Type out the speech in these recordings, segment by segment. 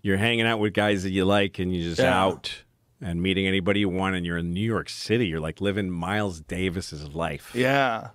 you're hanging out with guys that you like, and you're just out and meeting anybody you want, and you're in New York City. You're like living Miles Davis's life. Yeah.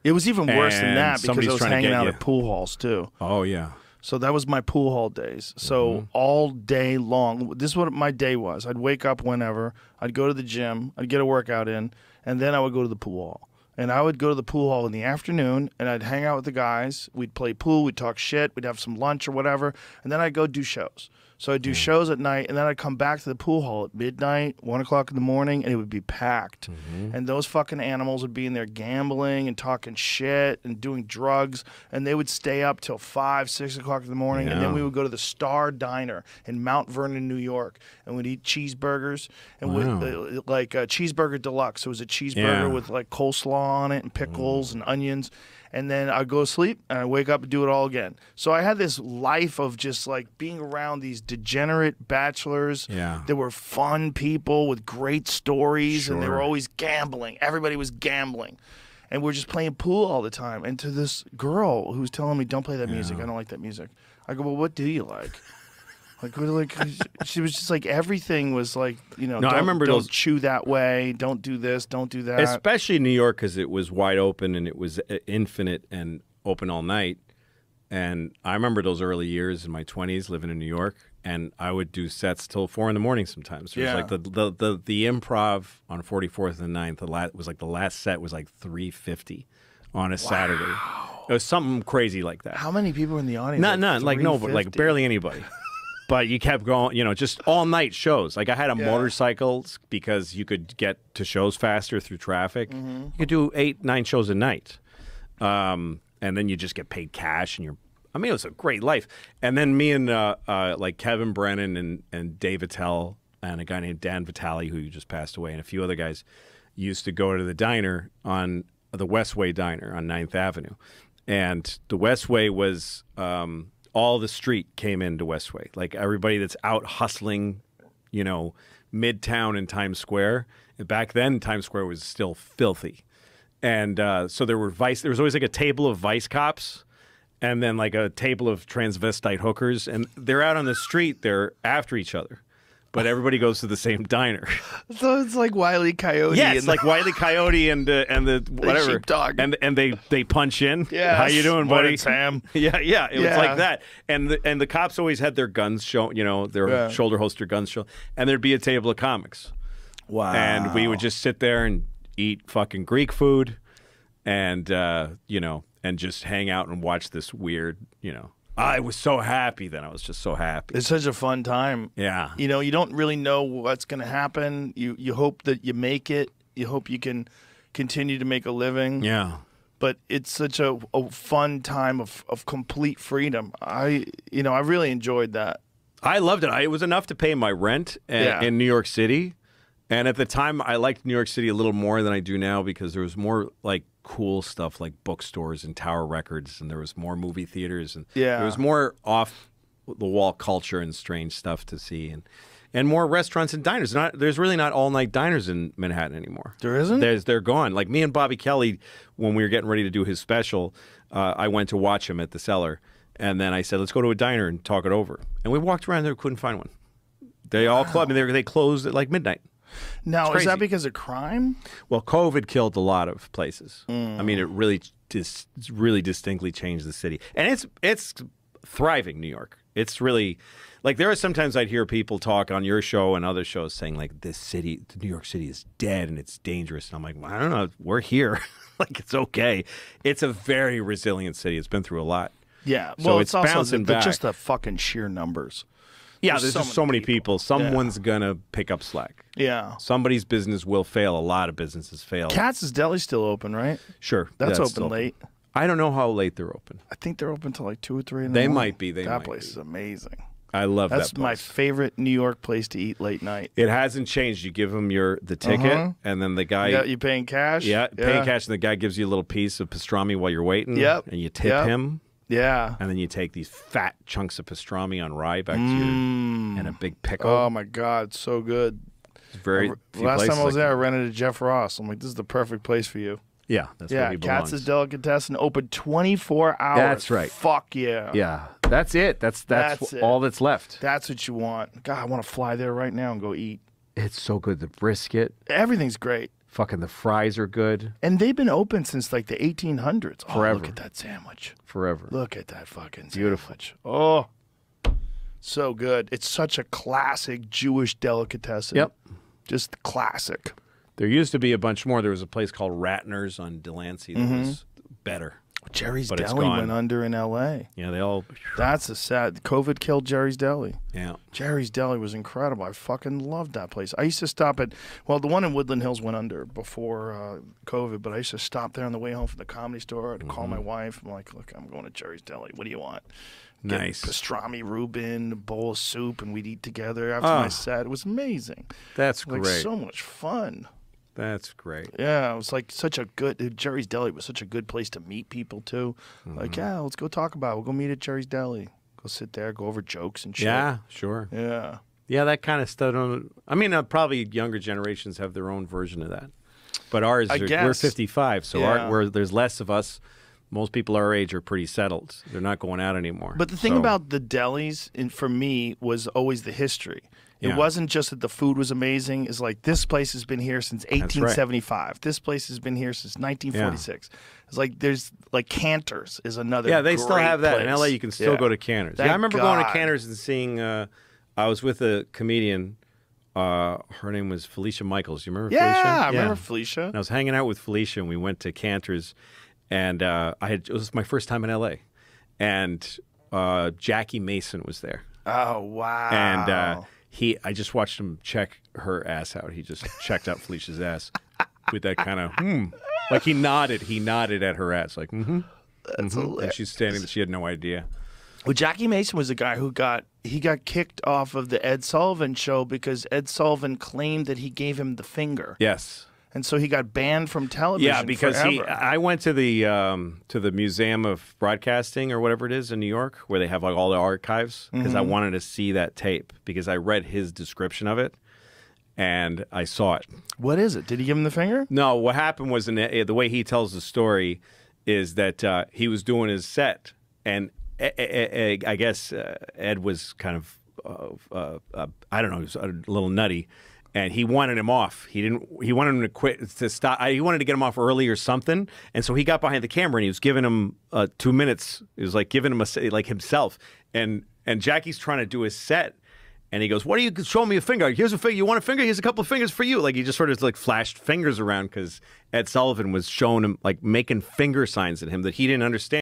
It was even worse than that because I was hanging out at pool halls too. Oh, yeah. So that was my pool hall days. So all day long, this is what my day was. I'd wake up whenever. I'd go to the gym. I'd get a workout in. And then I would go to the pool hall. And I would go to the pool hall in the afternoon, and I'd hang out with the guys. We'd play pool. We'd talk shit. We'd have some lunch or whatever. And then I'd go do shows. So I'd do shows at night, and then I'd come back to the pool hall at midnight, 1 o'clock in the morning, and it would be packed. And those fucking animals would be in there gambling and talking shit and doing drugs, and they would stay up till 5, 6 o'clock in the morning, and then we would go to the Star Diner in Mount Vernon, New York, and we'd eat cheeseburgers, and like a cheeseburger deluxe. It was a cheeseburger with like coleslaw on it and pickles and onions. And then I'd go to sleep, and I'd wake up and do it all again. So I had this life of just like being around these degenerate bachelors. They were fun people with great stories, and they were always gambling. Everybody was gambling. And we're just playing pool all the time. And to this girl who was telling me, don't play that music. I don't like that music. I go, well, what do you like? Like she was just like, everything was like, you know, I remember don't chew that way, don't do this, don't do that. Especially in New York, because it was wide open and it was infinite and open all night. And I remember those early years in my 20s living in New York, and I would do sets till 4 in the morning sometimes. It was like the improv on 44th and 9th, was like the last set was like $350 on a Saturday. It was something crazy like that. How many people were in the audience? None, like nobody, like barely anybody. But you kept going, you know, just all night shows. Like I had a motorcycle because you could get to shows faster through traffic. You could do 8, 9 shows a night. And then you just get paid cash, and I mean, it was a great life. And then me and like Kevin Brennan and Dave Attell and a guy named Dan Vitale, who just passed away, and a few other guys used to go to the diner on the Westway Diner on 9th Avenue. And the Westway was all the street came into Westway. Like everybody that's out hustling, you know, Midtown and Times Square. And back then, Times Square was still filthy. And so there was always like a table of vice cops and then like a table of transvestite hookers. And they're out on the street. They're after each other. But everybody goes to the same diner. So it's like Wile E. Coyote. Yeah, it's like Wile E. Coyote and the whatever. The sheepdog. And they punch in. Yeah. How you doing, buddy? Sam. Yeah. It was like that. And the cops always had their guns shown, you know, their shoulder holster guns shown. And there'd be a table of comics. Wow. And we would just sit there and eat fucking Greek food and, you know, and just hang out and watch this weird, you know. I was so happy then. I was just so happy. It's such a fun time. Yeah. You know, you don't really know what's going to happen. You hope that you make it. You hope you can continue to make a living. Yeah. But it's such a fun time of complete freedom. I really enjoyed that. I loved it. It was enough to pay my rent in New York City. And at the time, I liked New York City a little more than I do now because there was more like cool stuff like bookstores and Tower Records, and there was more movie theaters, and there was more off the wall culture and strange stuff to see, and more restaurants and diners. There's really not all night diners in Manhattan anymore. There isn't? They're gone. Like me and Bobby Kelly, when we were getting ready to do his special, I went to watch him at the Cellar, and then I said, let's go to a diner and talk it over. And we walked around there, couldn't find one. They all closed. I mean, they closed at like midnight. Now, is that because of crime? Well, COVID killed a lot of places. I mean, it really distinctly changed the city. And it's thriving, New York. It's really, like, there are sometimes I'd hear people talk on your show and other shows saying, like, this city, New York City is dead and it's dangerous. And I'm like, well, I don't know. We're here. Like, it's okay. It's a very resilient city. It's been through a lot. Yeah. So well, it's also bouncing back. Just the fucking sheer numbers. Yeah, there's just so many people. Someone's going to pick up slack. Yeah. Somebody's business will fail. A lot of businesses fail. Katz's Deli's still open, right? Sure. That's open late. I don't know how late they're open. I think they're open till like 2 or 3 in the morning. They might be. That place is amazing. I love that place. That's my favorite New York place to eat late night. It hasn't changed. You give them the ticket, and then the guy... Yeah, you paying cash? Yeah, paying cash, and the guy gives you a little piece of pastrami while you're waiting. Yep. And you tip him. Yeah. And then you take these fat chunks of pastrami on rye back to you and a big pickle. Oh, my God. So good. It's very last time I was there, I rented a Jeff Ross. I'm like, this is the perfect place for you. Yeah, that's where he belongs. Katz's Delicatessen open 24 hours. That's right. Fuck yeah. Yeah. That's it. That's it. all that's left. That's what you want. God, I want to fly there right now and go eat. It's so good. The brisket. Everything's great. Fucking the fries are good. And they've been open since like the 1800s. Forever. Oh, look at that sandwich. Forever. Look at that fucking Beautiful. sandwich. Oh, so good. It's such a classic Jewish delicatessen. Yep. Just classic. There used to be a bunch more. There was a place called Ratner's on Delancey that was better. Jerry's But it's Deli gone. went under in L.A. Yeah, they all. That's a sad. COVID killed Jerry's Deli. Yeah. Jerry's Deli was incredible. I fucking loved that place. I used to stop at, well, the one in Woodland Hills went under before COVID, but I used to stop there on the way home from the Comedy Store. I'd call my wife. I'm like, look, I'm going to Jerry's Deli. What do you want? Get Nice. pastrami Reuben, a bowl of soup, and we'd eat together after my set. It was amazing. That's Like great. so much fun. That's great. Yeah, it was like such a good, Jerry's Deli was such a good place to meet people too. Like, yeah, let's go talk about it. We'll go meet at Jerry's Deli. Go sit there, go over jokes and shit. Yeah, sure. Yeah. Yeah, that kind of stuff. I mean, probably younger generations have their own version of that. But ours, we're guess. 55, so Yeah. there's less of us. Most people our age are pretty settled. They're not going out anymore. But the thing So, about the delis, for me, was always the history. It Yeah. wasn't just that the food was amazing. It's like, this place has been here since 1875. This place has been here since 1946. It's like, there's like Cantor's is another yeah, they still great have that in place. LA. You can still Yeah. go to Cantor's. Thank Yeah, I remember going to God. Cantor's and seeing. I was with a comedian. Her name was Felicia Michaels. You remember Yeah, Felicia? I remember Felicia. And I was hanging out with Felicia, and we went to Cantor's, and it was my first time in LA, and Jackie Mason was there, Oh, wow. and I just watched him check her ass out. He just checked out Felicia's ass with that kind of like he nodded at her ass, like That's hilarious. and she's standing. She had no idea. Well, Jackie Mason was a guy who got kicked off of the Ed Sullivan show because Ed Sullivan claimed that he gave him the finger. Yes. And so he got banned from television. Yeah, because forever. I went to the Museum of Broadcasting or whatever it is in New York, where they have like all the archives, because I wanted to see that tape because I read his description of it, and I saw it. What is it? Did he give him the finger? No, what happened was the way he tells the story is that he was doing his set, and I guess Ed was kind of I don't know, he was a little nutty. And he wanted him off. He wanted him to quit, to stop. He wanted to get him off early or something. And so he got behind the camera and he was giving him 2 minutes. It was like giving him like himself. And Jackie's trying to do his set. And he goes, "What are you showing me a finger? Here's a finger. You want a finger? Here's a couple of fingers for you." Like he just sort of like flashed fingers around because Ed Sullivan was showing him, like making finger signs at him that he didn't understand.